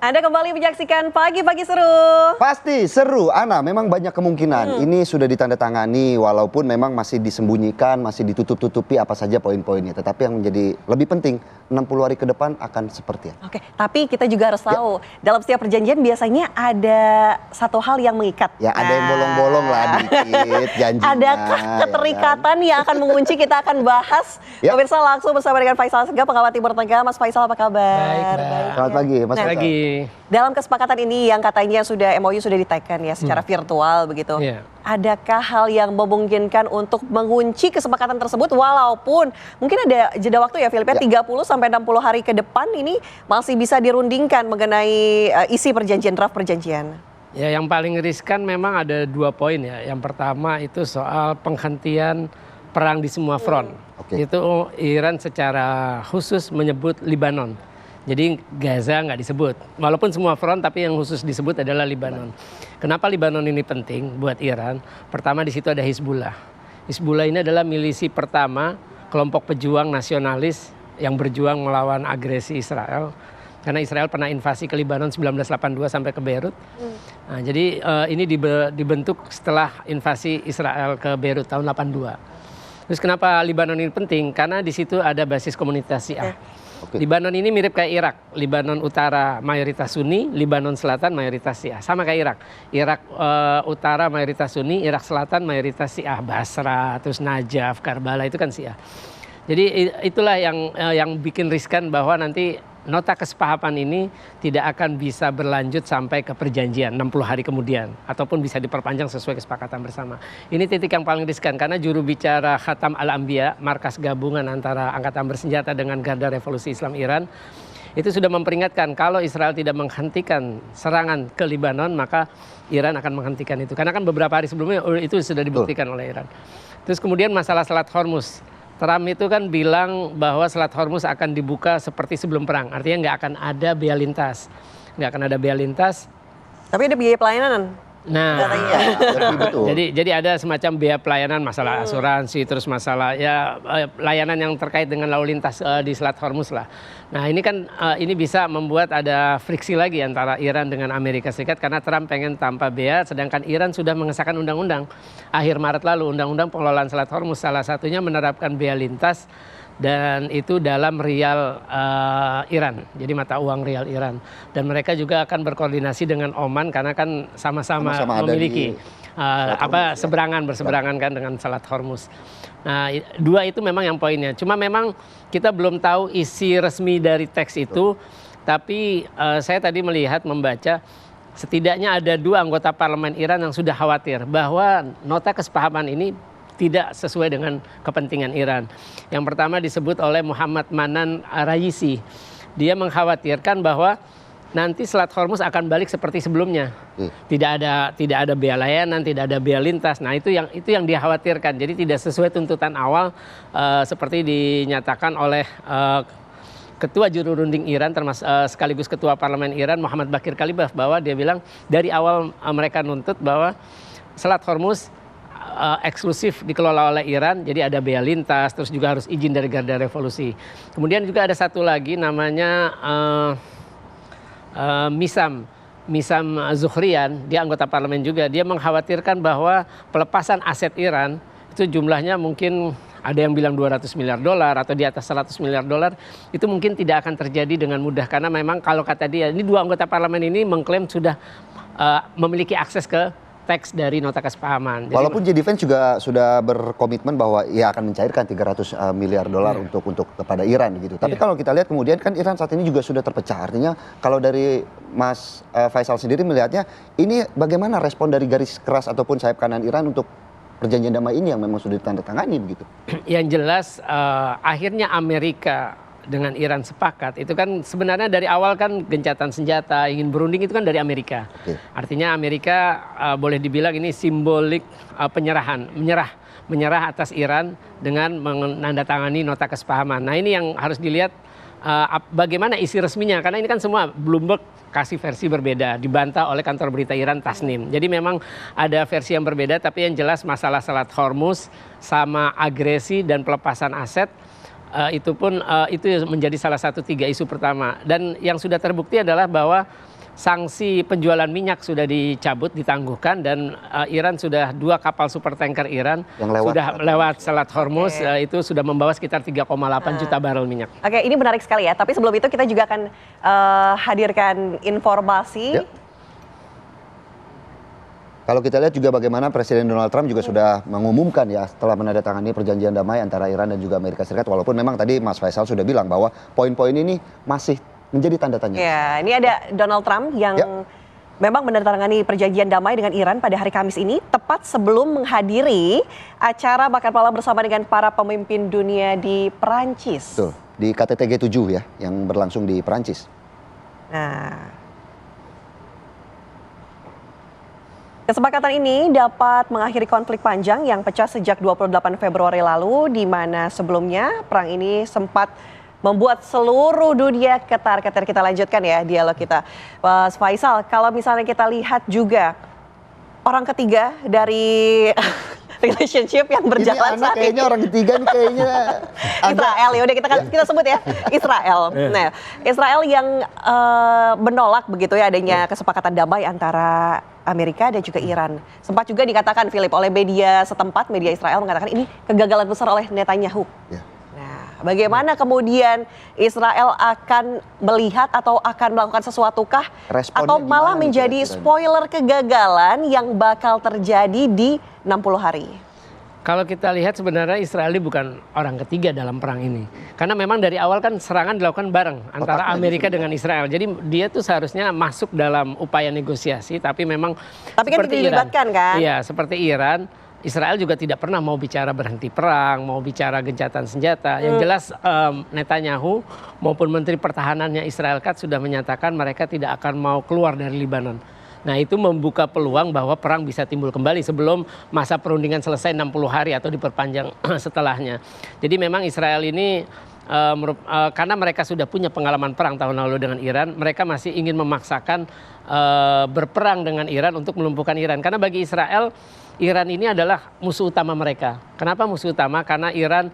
Anda kembali menyaksikan Pagi-Pagi Seru. Pasti seru, Ana. Memang banyak kemungkinan. Ini sudah ditandatangani walaupun memang masih disembunyikan, masih ditutup-tutupi apa saja poin-poinnya. Tetapi yang menjadi lebih penting, 60 hari ke depan akan seperti apa. Oke, tapi kita juga harus tahu, dalam setiap perjanjian biasanya ada satu hal yang mengikat. Ya ada yang bolong-bolong lah dikit janjinya. Adakah keterikatan yang akan mengunci? Kita akan bahas. Pemirsa langsung bersama dengan Faisal Segaf, pengamat Timur Tengah. Mas Faisal, apa kabar? Baik. Selamat pagi, Mas. Nah, Pagi. dalam kesepakatan ini yang katanya sudah MOU sudah ditekan ya secara virtual begitu. Iya. Adakah hal yang memungkinkan untuk mengunci kesepakatan tersebut walaupun mungkin ada jeda waktu ya Filipina 30 sampai 60 hari ke depan ini masih bisa dirundingkan mengenai isi perjanjian, draft perjanjian? Ya, yang paling riskan memang ada 2 poin ya. Yang pertama itu soal penghentian perang di semua front. Itu Iran secara khusus menyebut Lebanon. Jadi Gaza nggak disebut, walaupun semua front tapi yang khusus disebut adalah Lebanon. Kenapa Lebanon ini penting buat Iran? Pertama di situ ada Hizbullah. Hizbullah ini adalah milisi pertama kelompok pejuang nasionalis yang berjuang melawan agresi Israel. Karena Israel pernah invasi ke Lebanon 1982 sampai ke Beirut. Nah, jadi ini dibentuk setelah invasi Israel ke Beirut tahun 82. Terus kenapa Lebanon ini penting? Karena di situ ada basis komunitas Syiah. Lebanon ini mirip kayak Irak. Lebanon Utara mayoritas Sunni, Lebanon Selatan mayoritas Syiah. Sama kayak Irak. Irak Utara mayoritas Sunni, Irak Selatan mayoritas Syiah. Basra, terus Najaf, Karbala itu kan Syiah. Jadi itulah yang bikin riskan bahwa nanti nota kesepahaman ini tidak akan bisa berlanjut sampai ke perjanjian 60 hari kemudian. Ataupun bisa diperpanjang sesuai kesepakatan bersama. Ini titik yang paling riskan karena juru bicara Khatam Al-Anbiya, markas gabungan antara angkatan bersenjata dengan Garda Revolusi Islam Iran, itu sudah memperingatkan kalau Israel tidak menghentikan serangan ke Lebanon, maka Iran akan menghentikan itu. Karena kan beberapa hari sebelumnya itu sudah dibuktikan oleh Iran. Terus kemudian masalah Selat Hormuz. Trump itu kan bilang bahwa Selat Hormuz akan dibuka seperti sebelum perang. Artinya nggak akan ada bea lintas. Nggak akan ada bea lintas. Tapi ada biaya pelayanan. Nah, betul. jadi ada semacam biaya pelayanan, masalah asuransi, terus masalah ya layanan yang terkait dengan lalu lintas di Selat Hormuz lah. Nah ini kan ini bisa membuat ada friksi lagi antara Iran dengan Amerika Serikat karena Trump pengen tanpa bea, sedangkan Iran sudah mengesahkan undang-undang akhir Maret lalu, undang-undang pengelolaan Selat Hormuz, salah satunya menerapkan bea lintas. Dan itu dalam rial Iran, jadi mata uang rial Iran. Dan mereka juga akan berkoordinasi dengan Oman karena kan sama-sama memiliki berseberangan kan dengan Selat Hormuz. Nah, 2 itu memang yang poinnya. Cuma memang kita belum tahu isi resmi dari teks itu. Tapi saya tadi membaca setidaknya ada 2 anggota parlemen Iran yang sudah khawatir bahwa nota kesepahaman ini tidak sesuai dengan kepentingan Iran. Yang pertama disebut oleh Muhammad Manan Raisi. Dia mengkhawatirkan bahwa nanti Selat Hormuz akan balik seperti sebelumnya. Tidak ada bea layanan, tidak ada bea lintas. Nah, itu yang dia khawatirkan. Jadi tidak sesuai tuntutan awal seperti dinyatakan oleh Ketua Juru Runding Iran sekaligus Ketua Parlemen Iran Muhammad Bakir Kalibaf, bahwa dia bilang dari awal mereka nuntut bahwa Selat Hormuz eksklusif dikelola oleh Iran, jadi ada bea lintas, terus juga harus izin dari Garda Revolusi. Kemudian juga ada satu lagi namanya Misam Zuhrian, dia anggota parlemen juga. Dia mengkhawatirkan bahwa pelepasan aset Iran itu jumlahnya mungkin ada yang bilang $200 miliar atau di atas $100 miliar, itu mungkin tidak akan terjadi dengan mudah karena memang kalau kata dia, ini 2 anggota parlemen ini mengklaim sudah memiliki akses ke teks dari nota kesepahaman. Walaupun J Defense juga sudah berkomitmen bahwa ia akan mencairkan $300 miliar untuk kepada Iran gitu. Tapi kalau kita lihat kemudian kan Iran saat ini juga sudah terpecah. Artinya kalau dari Mas Faisal sendiri melihatnya ini bagaimana respon dari garis keras ataupun sayap kanan Iran untuk perjanjian damai ini yang memang sudah ditandatangani begitu? Yang jelas akhirnya Amerika dengan Iran sepakat, itu kan sebenarnya dari awal kan gencatan senjata, ingin berunding itu kan dari Amerika. Artinya Amerika boleh dibilang ini simbolik menyerah atas Iran dengan menandatangani nota kesepahaman. Nah ini yang harus dilihat bagaimana isi resminya, karena ini kan semua Bloomberg kasih versi berbeda, dibantah oleh kantor berita Iran Tasnim. Jadi memang ada versi yang berbeda, tapi yang jelas masalah Selat Hormuz sama agresi dan pelepasan aset itu menjadi salah satu 3 isu pertama. Dan yang sudah terbukti adalah bahwa sanksi penjualan minyak sudah dicabut, ditangguhkan, dan Iran sudah 2 kapal supertanker Iran yang sudah lewat Selat Hormuz, itu sudah membawa sekitar 3,8 juta barrel minyak. Oke, ini menarik sekali ya. Tapi sebelum itu kita juga akan hadirkan informasi. Kalau kita lihat juga bagaimana Presiden Donald Trump juga sudah mengumumkan ya setelah menandatangani perjanjian damai antara Iran dan juga Amerika Serikat, walaupun memang tadi Mas Faisal sudah bilang bahwa poin-poin ini masih menjadi tanda tanya. Ya, ini ada Donald Trump yang memang menandatangani perjanjian damai dengan Iran pada hari Kamis ini, tepat sebelum menghadiri acara makan malam bersama dengan para pemimpin dunia di Perancis. Betul, di KTT G7 ya, yang berlangsung di Perancis. Nah, kesepakatan ini dapat mengakhiri konflik panjang yang pecah sejak 28 Februari lalu, di mana sebelumnya perang ini sempat membuat seluruh dunia ketar-ketir. Kita lanjutkan ya dialog kita. Mas Faisal, kalau misalnya kita lihat juga orang ketiga dari relationship yang berjalan saat ini. Kayaknya orang ketiga nih kayaknya Israel, ya udah kita sebut ya Israel. Nah, Israel yang menolak begitu ya adanya kesepakatan damai antara Amerika dan juga Iran. Sempat juga dikatakan Philip oleh media setempat, media Israel mengatakan ini kegagalan besar oleh Netanyahu. Nah, bagaimana kemudian Israel akan melihat atau akan melakukan sesuatukah responnya atau malah gimana menjadi kira-kira? spoiler kegagalan yang bakal terjadi di 60 hari? Kalau kita lihat sebenarnya Israel ini bukan orang ketiga dalam perang ini. Karena memang dari awal kan serangan dilakukan bareng antara Amerika dengan Israel. Jadi dia tuh seharusnya masuk dalam upaya negosiasi, tapi memang kan dilibatkan kan? Iya, seperti Iran, Israel juga tidak pernah mau bicara berhenti perang, mau bicara gencatan senjata. Yang jelas Netanyahu maupun Menteri Pertahanannya Israel Katz sudah menyatakan mereka tidak akan mau keluar dari Lebanon. Nah, itu membuka peluang bahwa perang bisa timbul kembali sebelum masa perundingan selesai 60 hari atau diperpanjang setelahnya. Jadi memang Israel ini karena mereka sudah punya pengalaman perang tahun lalu dengan Iran, mereka masih ingin memaksakan berperang dengan Iran untuk melumpuhkan Iran. Karena bagi Israel, Iran ini adalah musuh utama mereka. Kenapa musuh utama? Karena Iran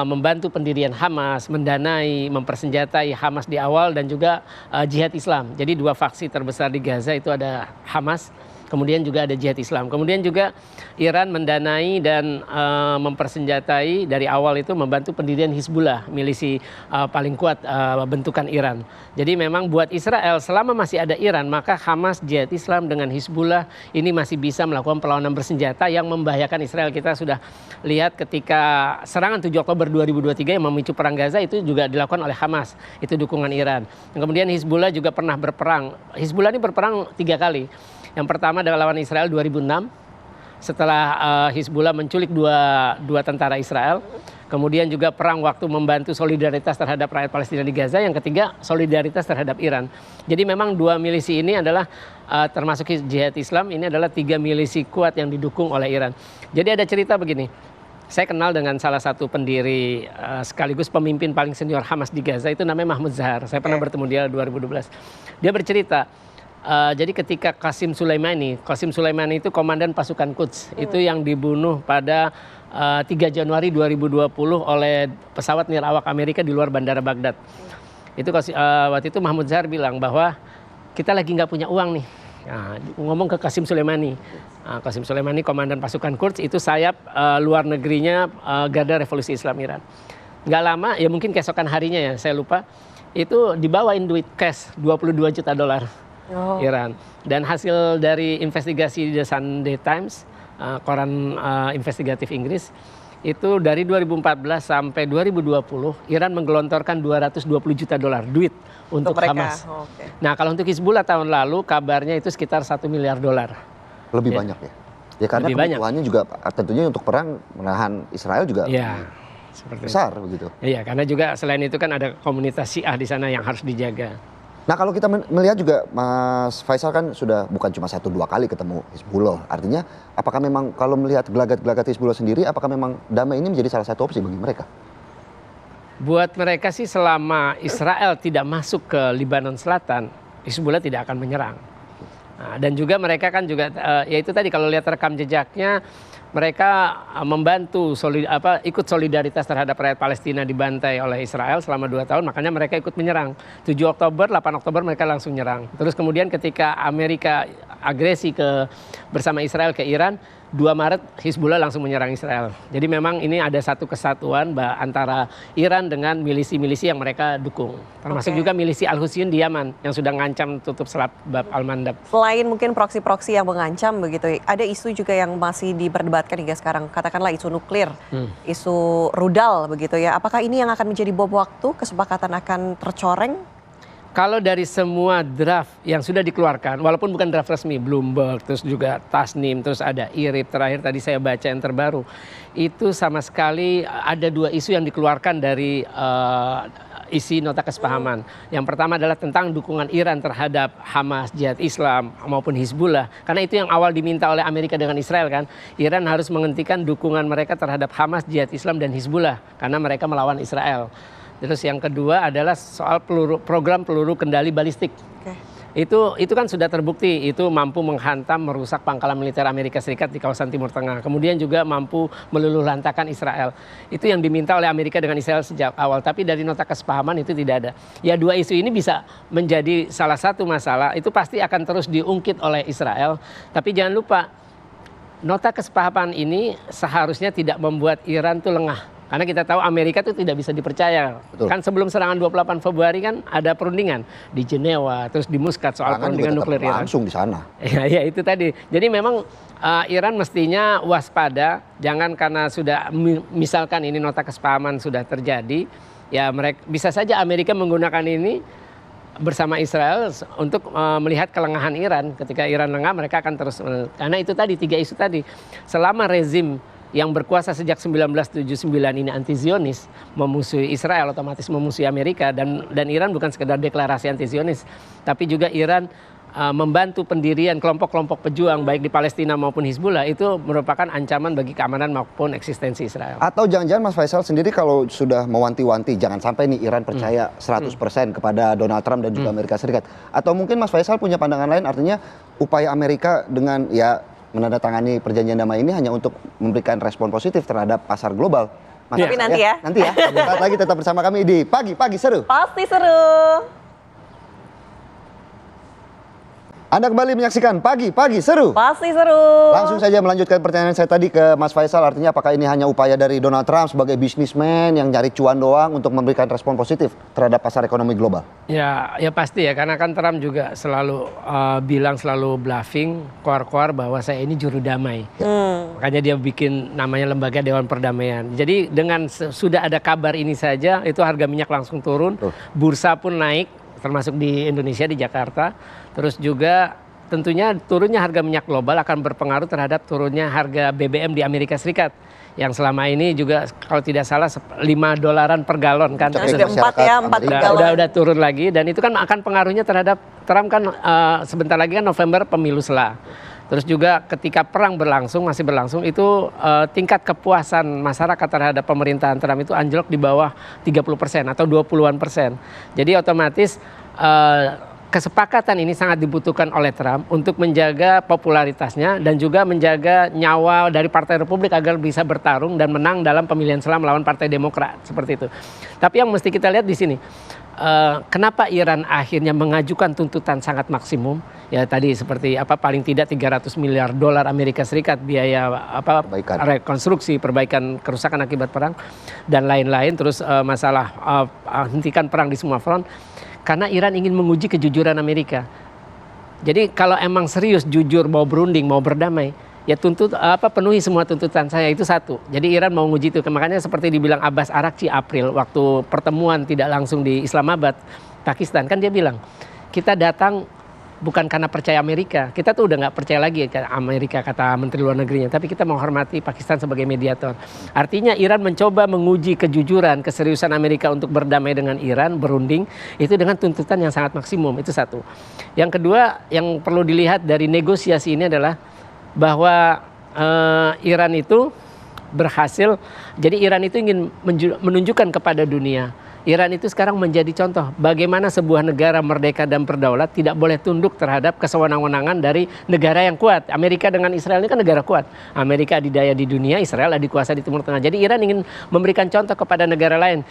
membantu pendirian Hamas, mendanai, mempersenjatai Hamas di awal dan juga jihad Islam. Jadi 2 faksi terbesar di Gaza itu ada Hamas, kemudian juga ada jihad Islam. Kemudian juga Iran mendanai dan mempersenjatai dari awal itu membantu pendirian Hizbullah, milisi paling kuat bentukan Iran. Jadi memang buat Israel selama masih ada Iran, maka Hamas, jihad Islam dengan Hizbullah ini masih bisa melakukan perlawanan bersenjata yang membahayakan Israel. Kita sudah lihat ketika serangan 7 Oktober 2023 yang memicu perang Gaza itu juga dilakukan oleh Hamas, itu dukungan Iran. Kemudian Hizbullah juga pernah berperang. Hizbullah ini berperang 3 kali. Yang pertama adalah lawan Israel 2006, setelah Hizbullah menculik dua tentara Israel. Kemudian juga perang waktu membantu solidaritas terhadap rakyat Palestina di Gaza. Yang ketiga, solidaritas terhadap Iran. Jadi memang 2 milisi ini adalah termasuk jihad Islam, ini adalah 3 milisi kuat yang didukung oleh Iran. Jadi ada cerita begini, saya kenal dengan salah satu pendiri sekaligus pemimpin paling senior Hamas di Gaza, itu namanya Mahmoud Zahar. Saya pernah bertemu dia 2012. Dia bercerita, jadi ketika Qasim Soleimani itu komandan pasukan Quds, itu yang dibunuh pada 3 Januari 2020 oleh pesawat nirawak Amerika di luar bandara Baghdad. Itu waktu itu Mahmoud Zahar bilang bahwa kita lagi nggak punya uang nih. Nah, ngomong ke Qasim Soleimani. Qasim Soleimani komandan pasukan Quds, itu sayap luar negerinya Garda Revolusi Islam Iran. Nggak lama, ya mungkin keesokan harinya ya, saya lupa, itu dibawain duit cash 22 juta dolar Iran. Dan hasil dari investigasi The Sunday Times, koran investigatif Inggris, itu dari 2014 sampai 2020 Iran menggelontorkan 220 juta dolar duit untuk Hamas. Nah, kalau untuk Hizbullah tahun lalu kabarnya itu sekitar 1 miliar dolar. Lebih banyak ya? Ya karena kebutuhannya juga tentunya untuk perang menahan Israel juga besar begitu. Iya, karena juga selain itu kan ada komunitas Syiah di sana yang harus dijaga. Nah, kalau kita melihat juga Mas Faisal kan sudah bukan cuma 1-2 kali ketemu Hizbullah. Artinya apakah memang kalau melihat gelagat-gelagat Hizbullah sendiri, apakah memang damai ini menjadi salah satu opsi bagi mereka? Buat mereka sih selama Israel tidak masuk ke Lebanon Selatan, Hizbullah tidak akan menyerang. Nah, dan juga mereka kan juga ya itu tadi kalau lihat rekam jejaknya mereka membantu ikut solidaritas terhadap rakyat Palestina dibantai oleh Israel selama 2 tahun, makanya mereka ikut menyerang. 7 Oktober, 8 Oktober mereka langsung nyerang. Terus kemudian ketika Amerika agresi bersama Israel ke Iran, 2 Maret Hizbullah langsung menyerang Israel. Jadi memang ini ada satu kesatuan antara Iran dengan milisi-milisi yang mereka dukung. Termasuk juga milisi Al-Hussein di Yaman yang sudah ngancam tutup Selat Bab al-Mandab. Selain mungkin proksi-proksi yang mengancam begitu, ada isu juga yang masih diperdebatkan hingga sekarang. Katakanlah isu nuklir, isu rudal begitu ya. Apakah ini yang akan menjadi bom waktu, kesepakatan akan tercoreng? Kalau dari semua draft yang sudah dikeluarkan, walaupun bukan draft resmi, Bloomberg, terus juga Tasnim, terus ada IRIB, terakhir tadi saya baca yang terbaru, itu sama sekali ada 2 isu yang dikeluarkan dari isi nota kesepahaman. Yang pertama adalah tentang dukungan Iran terhadap Hamas, Jihad Islam maupun Hizbullah. Karena itu yang awal diminta oleh Amerika dengan Israel kan. Iran harus menghentikan dukungan mereka terhadap Hamas, Jihad Islam dan Hizbullah karena mereka melawan Israel. Terus yang kedua adalah soal program peluru kendali balistik. Itu kan sudah terbukti, itu mampu menghantam, merusak pangkalan militer Amerika Serikat di kawasan Timur Tengah. Kemudian juga mampu meluluhlantakkan Israel. Itu yang diminta oleh Amerika dengan Israel sejak awal. Tapi dari nota kesepahaman itu tidak ada. Ya 2 isu ini bisa menjadi salah satu masalah. Itu pasti akan terus diungkit oleh Israel. Tapi jangan lupa, nota kesepahaman ini seharusnya tidak membuat Iran tuh lengah. Karena kita tahu Amerika itu tidak bisa dipercaya. Betul. Kan sebelum serangan 28 Februari kan ada perundingan di Jenewa, terus di Muscat soal perundingan nuklir Iran. Langsung di sana. Ya itu tadi. Jadi memang Iran mestinya waspada, jangan karena sudah misalkan ini nota kesepahaman sudah terjadi, ya mereka bisa saja Amerika menggunakan ini bersama Israel untuk melihat kelengahan Iran. Ketika Iran lengah mereka akan terus, karena itu tadi 3 isu tadi. Selama rezim yang berkuasa sejak 1979 ini anti-Zionis, memusuhi Israel, otomatis memusuhi Amerika, dan Iran bukan sekedar deklarasi anti-Zionis, tapi juga Iran membantu pendirian kelompok-kelompok pejuang baik di Palestina maupun Hizbullah, itu merupakan ancaman bagi keamanan maupun eksistensi Israel. Atau jangan-jangan Mas Faisal sendiri kalau sudah mewanti-wanti jangan sampai nih Iran percaya 100% kepada Donald Trump dan juga Amerika Serikat, atau mungkin Mas Faisal punya pandangan lain, artinya upaya Amerika dengan menandatangani perjanjian damai ini hanya untuk memberikan respon positif terhadap pasar global. Tapi nanti ya. Nanti ya. Sebentar lagi tetap bersama kami di Pagi Seru. Pasti seru. Anda kembali menyaksikan Pagi Seru. Pasti seru. Langsung saja melanjutkan pertanyaan saya tadi ke Mas Faisal, artinya apakah ini hanya upaya dari Donald Trump sebagai bisnismen yang cari cuan doang untuk memberikan respon positif terhadap pasar ekonomi global? Ya pasti ya, karena kan Trump juga selalu selalu bluffing, koar-koar bahwa saya ini juru damai. Makanya dia bikin namanya Lembaga Dewan Perdamaian. Jadi dengan sudah ada kabar ini saja, itu harga minyak langsung turun, bursa pun naik, termasuk di Indonesia, di Jakarta. Terus juga tentunya turunnya harga minyak global akan berpengaruh terhadap turunnya harga BBM di Amerika Serikat. Yang selama ini juga kalau tidak salah $5 per galon kan. Sudah 4 galon. Udah turun lagi, dan itu kan akan pengaruhnya terhadap Trump kan sebentar lagi kan November pemilu sela. Terus juga ketika perang masih berlangsung, itu tingkat kepuasan masyarakat terhadap pemerintahan Trump itu anjlok di bawah 30% atau 20-an%. Jadi otomatis kesepakatan ini sangat dibutuhkan oleh Trump untuk menjaga popularitasnya dan juga menjaga nyawa dari Partai Republik agar bisa bertarung dan menang dalam pemilihan sela melawan Partai Demokrat, seperti itu. Tapi yang mesti kita lihat di sini, kenapa Iran akhirnya mengajukan tuntutan sangat maksimum? Ya tadi seperti paling tidak $300 miliar Amerika Serikat biaya rekonstruksi, perbaikan kerusakan akibat perang dan lain-lain. Terus masalah hentikan perang di semua front. Karena Iran ingin menguji kejujuran Amerika. Jadi kalau emang serius, jujur, mau berunding, mau berdamai, ya penuhi semua tuntutan saya, itu satu. Jadi Iran mau menguji itu. Makanya seperti dibilang Abbas Araghchi April waktu pertemuan tidak langsung di Islamabad, Pakistan, kan dia bilang kita datang bukan karena percaya Amerika, kita tuh udah nggak percaya lagi Amerika, kata Menteri Luar Negerinya, tapi kita menghormati Pakistan sebagai mediator. Artinya Iran mencoba menguji kejujuran, keseriusan Amerika untuk berdamai dengan Iran, berunding, itu dengan tuntutan yang sangat maksimum, itu satu. Yang kedua, yang perlu dilihat dari negosiasi ini adalah bahwa Iran itu berhasil, jadi Iran itu ingin menunjukkan kepada dunia Iran itu sekarang menjadi contoh bagaimana sebuah negara merdeka dan berdaulat tidak boleh tunduk terhadap kesewenang-wenangan dari negara yang kuat. Amerika dengan Israel ini kan negara kuat. Amerika adidaya di dunia, Israel adikuasa di Timur Tengah. Jadi Iran ingin memberikan contoh kepada negara lain.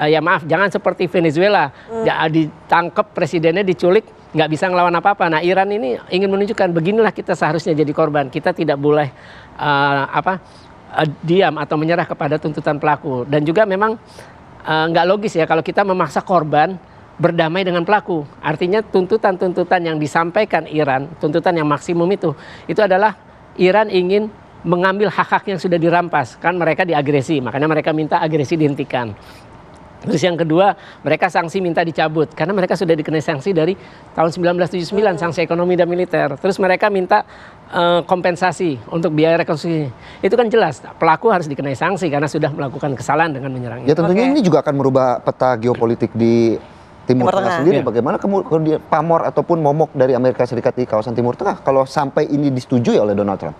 Ya maaf, jangan seperti Venezuela, ditangkap presidennya, diculik, nggak bisa ngelawan apa-apa. Nah, Iran ini ingin menunjukkan beginilah kita seharusnya jadi korban. Kita tidak boleh diam atau menyerah kepada tuntutan pelaku. Dan juga memang nggak logis ya kalau kita memaksa korban berdamai dengan pelaku. Artinya tuntutan-tuntutan yang disampaikan Iran, tuntutan yang maksimum itu adalah Iran ingin mengambil hak-hak yang sudah dirampas. Kan mereka diagresi, makanya mereka minta agresi dihentikan. Terus yang kedua, mereka sanksi minta dicabut karena mereka sudah dikenai sanksi dari tahun 1979, sanksi ekonomi dan militer. Terus mereka minta kompensasi untuk biaya rekonstruksi. Itu kan jelas pelaku harus dikenai sanksi karena sudah melakukan kesalahan dengan menyerang. Ya tentunya ini juga akan merubah peta geopolitik di Timur Tengah sendiri. Bagaimana kemudian pamor ataupun momok dari Amerika Serikat di kawasan Timur Tengah kalau sampai ini disetujui oleh Donald Trump?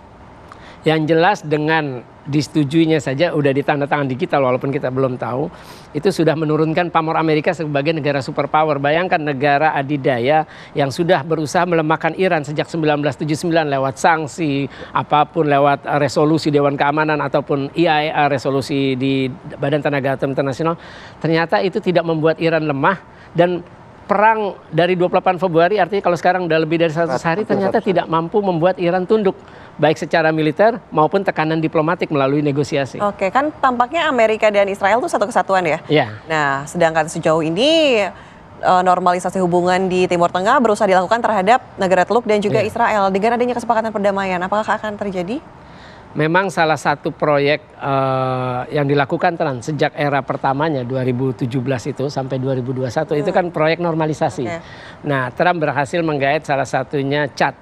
Yang jelas dengan disetujuinya saja udah ditandatangan di kita walaupun kita belum tahu, itu sudah menurunkan pamor Amerika sebagai negara superpower. Bayangkan negara adidaya yang sudah berusaha melemahkan Iran sejak 1979 lewat sanksi apapun, lewat resolusi Dewan Keamanan ataupun IAEA, resolusi di Badan Tenaga Atom Internasional, ternyata itu tidak membuat Iran lemah. Dan perang dari 28 Februari artinya kalau sekarang udah lebih dari 100 hari ternyata tidak mampu membuat Iran tunduk baik secara militer maupun tekanan diplomatik melalui negosiasi. Oke, kan tampaknya Amerika dan Israel itu satu kesatuan ya? Iya. Nah, sedangkan sejauh ini normalisasi hubungan di Timur Tengah berusaha dilakukan terhadap negara Teluk dan juga Israel. Dengan adanya kesepakatan perdamaian, apakah akan terjadi? Memang salah satu proyek yang dilakukan Trump sejak era pertamanya 2017 itu sampai 2021 itu kan proyek normalisasi. Nah, Trump berhasil menggait salah satunya Chad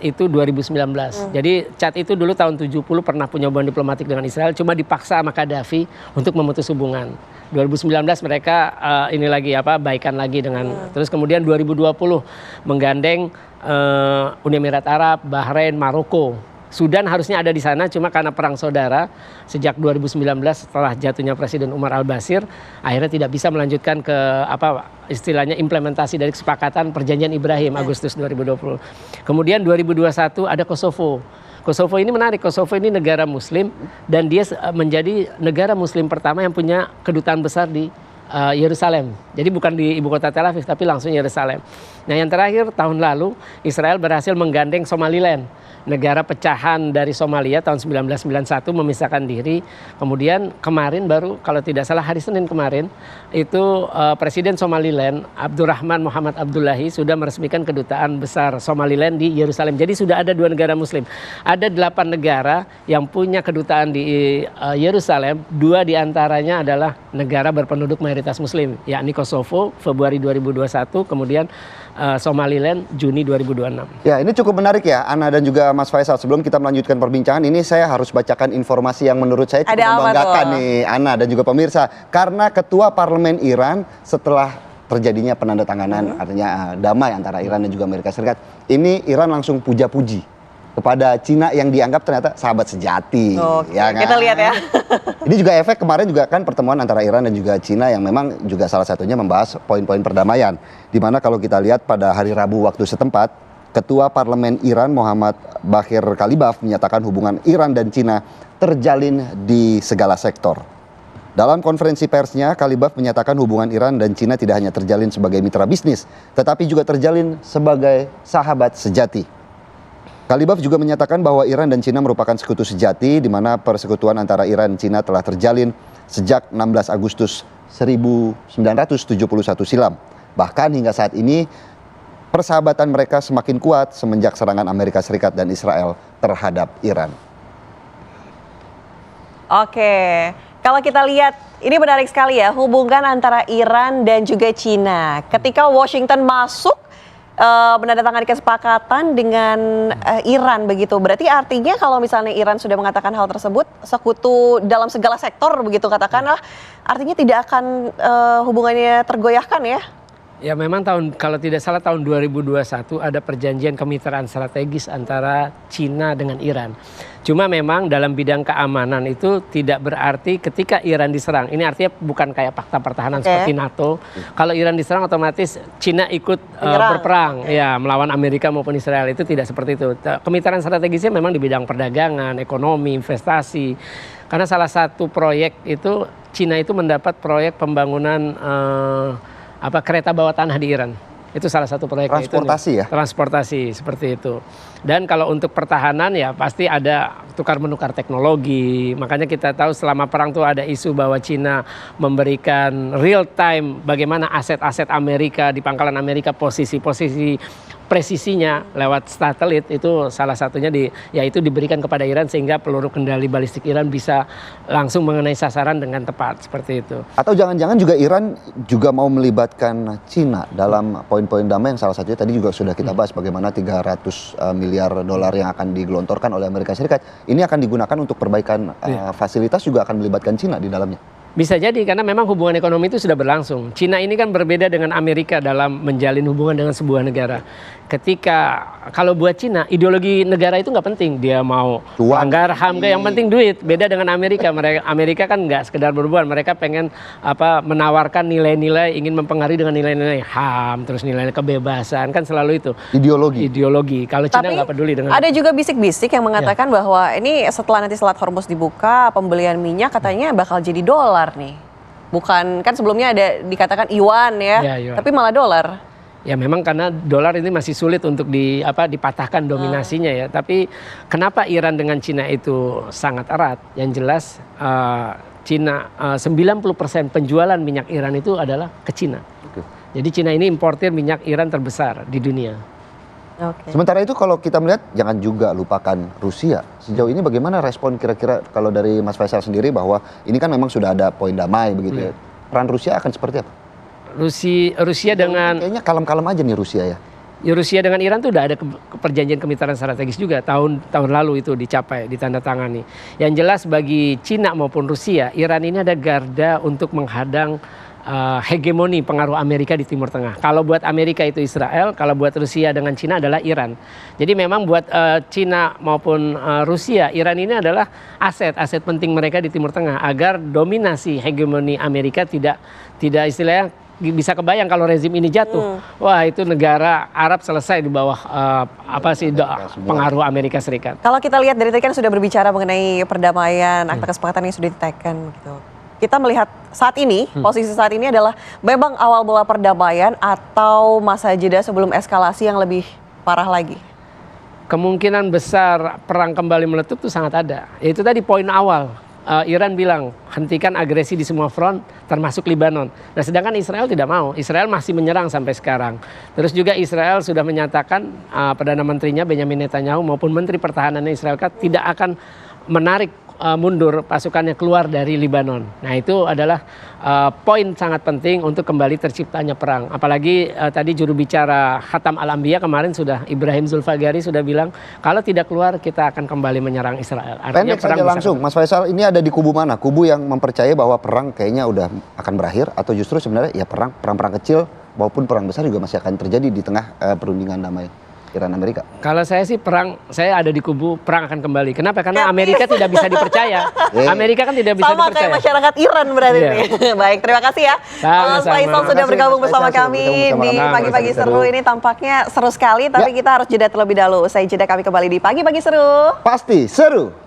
itu 2019. Jadi Chad itu dulu tahun 70 pernah punya hubungan diplomatik dengan Israel, cuma dipaksa sama Gaddafi untuk memutus hubungan. 2019 mereka ini lagi baikan lagi dengan terus kemudian 2020 menggandeng Uni Emirat Arab, Bahrain, Maroko. Sudan harusnya ada di sana, cuma karena perang saudara sejak 2019 setelah jatuhnya Presiden Umar al-Bashir, akhirnya tidak bisa melanjutkan ke istilahnya implementasi dari kesepakatan Perjanjian Ibrahim Agustus 2020. Kemudian 2021 ada Kosovo. Kosovo ini menarik, Kosovo ini negara Muslim dan dia menjadi negara Muslim pertama yang punya kedutaan besar di Yerusalem. Jadi bukan di ibu kota Tel Aviv tapi langsung Yerusalem. Nah, yang terakhir tahun lalu Israel berhasil menggandeng Somaliland, negara pecahan dari Somalia tahun 1991 memisahkan diri. Kemudian kemarin baru kalau tidak salah hari Senin kemarin itu Presiden Somaliland Abdurrahman Muhammad Abdullahi sudah meresmikan kedutaan besar Somaliland di Yerusalem. Jadi sudah ada 2 negara Muslim. Ada 8 negara yang punya kedutaan di Yerusalem. 2 diantaranya adalah negara berpenduduk mayoritas Muslim, yakni Kosovo Februari 2021, kemudian Somaliland Juni 2026. Ya, ini cukup menarik ya, Ana dan juga Mas Faisal. Sebelum kita melanjutkan perbincangan ini, saya harus bacakan informasi yang menurut saya cukup membanggakan nih, Ana dan juga pemirsa. Karena Ketua Parlemen Iran setelah terjadinya penandatanganan artinya damai antara Iran dan juga Amerika Serikat, ini Iran langsung puja-puji kepada Cina yang dianggap ternyata sahabat sejati. Ya kan? Kita lihat ya. Ini juga efek kemarin juga kan pertemuan antara Iran dan juga Cina yang memang juga salah satunya membahas poin-poin perdamaian. Di mana kalau kita lihat pada hari Rabu waktu setempat, Ketua Parlemen Iran Muhammad Baghir Kalibaf menyatakan hubungan Iran dan Cina terjalin di segala sektor. Dalam konferensi persnya, Kalibaf menyatakan hubungan Iran dan Cina tidak hanya terjalin sebagai mitra bisnis, tetapi juga terjalin sebagai sahabat sejati. Kalibaf juga menyatakan bahwa Iran dan Cina merupakan sekutu sejati, di mana persekutuan antara Iran dan Cina telah terjalin sejak 16 Agustus 1971 silam. Bahkan hingga saat ini, persahabatan mereka semakin kuat semenjak serangan Amerika Serikat dan Israel terhadap Iran. Oke, kalau kita lihat, ini menarik sekali ya, hubungan antara Iran dan juga Cina. Ketika Washington masuk, menandatangani kesepakatan dengan Iran begitu. Berarti artinya kalau misalnya Iran sudah mengatakan hal tersebut, sekutu dalam segala sektor begitu katakanlah, artinya tidak akan hubungannya tergoyahkan ya? Ya memang kalau tidak salah tahun 2021 ada perjanjian kemitraan strategis antara Cina dengan Iran. Cuma memang dalam bidang keamanan itu tidak berarti ketika Iran diserang. Ini artinya bukan kayak fakta pertahanan seperti NATO. Kalau Iran diserang otomatis Cina ikut berperang ya melawan Amerika maupun Israel. Itu tidak seperti itu. Kemitraan strategisnya memang di bidang perdagangan, ekonomi, investasi. Karena salah satu proyek itu Cina itu mendapat proyek pembangunan kereta bawah tanah di Iran. Itu salah satu proyek transportasi itu, ya? Transportasi seperti itu. Dan kalau untuk pertahanan ya pasti ada tukar menukar teknologi. Makanya kita tahu selama perang tuh ada isu bahwa Cina memberikan real time bagaimana aset-aset Amerika di pangkalan Amerika, posisi-posisi presisinya lewat satelit itu salah satunya yaitu diberikan kepada Iran sehingga peluru kendali balistik Iran bisa langsung mengenai sasaran dengan tepat seperti itu. Atau jangan-jangan juga Iran juga mau melibatkan Cina dalam poin-poin damai yang salah satunya tadi juga sudah kita bahas bagaimana 300 miliar dolar yang akan digelontorkan oleh Amerika Serikat ini akan digunakan untuk perbaikan fasilitas juga akan melibatkan Cina di dalamnya. Bisa jadi karena memang hubungan ekonomi itu sudah berlangsung. Cina ini kan berbeda dengan Amerika dalam menjalin hubungan dengan sebuah negara. Ketika kalau buat Cina ideologi negara itu nggak penting. Dia mau anggar HAM yang penting duit. Beda dengan Amerika. Amerika kan nggak sekedar berhubungan. Mereka pengen menawarkan nilai-nilai, ingin mempengaruhi dengan nilai-nilai HAM, terus nilai kebebasan kan selalu itu. Ideologi. Kalau Cina nggak peduli dengan. Ada juga bisik-bisik yang mengatakan bahwa ini setelah nanti Selat Hormuz dibuka, pembelian minyak katanya bakal jadi dolar nih. Bukan kan sebelumnya ada dikatakan yuan ya, yuan. Tapi malah dolar. Ya memang karena dolar ini masih sulit untuk dipatahkan dominasinya ya. Tapi kenapa Iran dengan Cina itu sangat erat? Yang jelas Cina 90% penjualan minyak Iran itu adalah ke Cina. Jadi Cina ini importir minyak Iran terbesar di dunia. Sementara itu kalau kita melihat jangan juga lupakan Rusia. Sejauh ini bagaimana respon kira-kira kalau dari Mas Faisal sendiri bahwa ini kan memang sudah ada poin damai begitu ya. Peran Rusia akan seperti apa? Rusia dengan kayaknya kalem-kalem aja nih Rusia ya. Rusia dengan Iran tuh udah ada perjanjian kemitraan strategis juga tahun lalu itu dicapai, ditandatangani. Yang jelas bagi Cina maupun Rusia, Iran ini ada garda untuk menghadang hegemoni pengaruh Amerika di Timur Tengah. Kalau buat Amerika itu Israel, kalau buat Rusia dengan Cina adalah Iran. Jadi memang buat Cina maupun Rusia, Iran ini adalah aset penting mereka di Timur Tengah agar dominasi hegemoni Amerika tidak istilahnya bisa kebayang kalau rezim ini jatuh. Wah, itu negara Arab selesai di bawah pengaruh Amerika Serikat. Kalau kita lihat dari tadi kan sudah berbicara mengenai perdamaian, akta kesepakatan yang sudah diteken gitu. Kita melihat saat ini, posisi saat ini adalah memang awal mula perdamaian atau masa jeda sebelum eskalasi yang lebih parah lagi? Kemungkinan besar perang kembali meletup itu sangat ada. Itu tadi poin awal. Iran bilang hentikan agresi di semua front termasuk Lebanon. Nah sedangkan Israel tidak mau. Israel masih menyerang sampai sekarang. Terus juga Israel sudah menyatakan Perdana Menterinya Benjamin Netanyahu maupun Menteri Pertahanan Israel tidak akan menarik mundur pasukannya keluar dari Lebanon. Nah itu adalah poin sangat penting untuk kembali terciptanya perang. Apalagi tadi juru bicara Khatam Al-Anbiya kemarin Ibrahim Zulfagari sudah bilang kalau tidak keluar kita akan kembali menyerang Israel. Artinya pendek perang saja langsung, Mas Faisal ini ada di kubu mana? Kubu yang mempercayai bahwa perang kayaknya udah akan berakhir atau justru sebenarnya ya perang kecil maupun perang besar juga masih akan terjadi di tengah perundingan damai Iran Amerika? Kalau saya sih saya ada di kubu perang akan kembali. Kenapa? Karena Amerika tidak bisa dipercaya. Amerika kan tidak bisa dipercaya. Sama kayak masyarakat Iran berarti nih. Baik, terima kasih ya. Mas Faisal sudah bergabung bersama kami di Pagi-Pagi Seru ini. Tampaknya seru sekali, tapi kita harus jeda terlebih dahulu. Usai jeda kami kembali di Pagi-Pagi Seru. Pasti seru.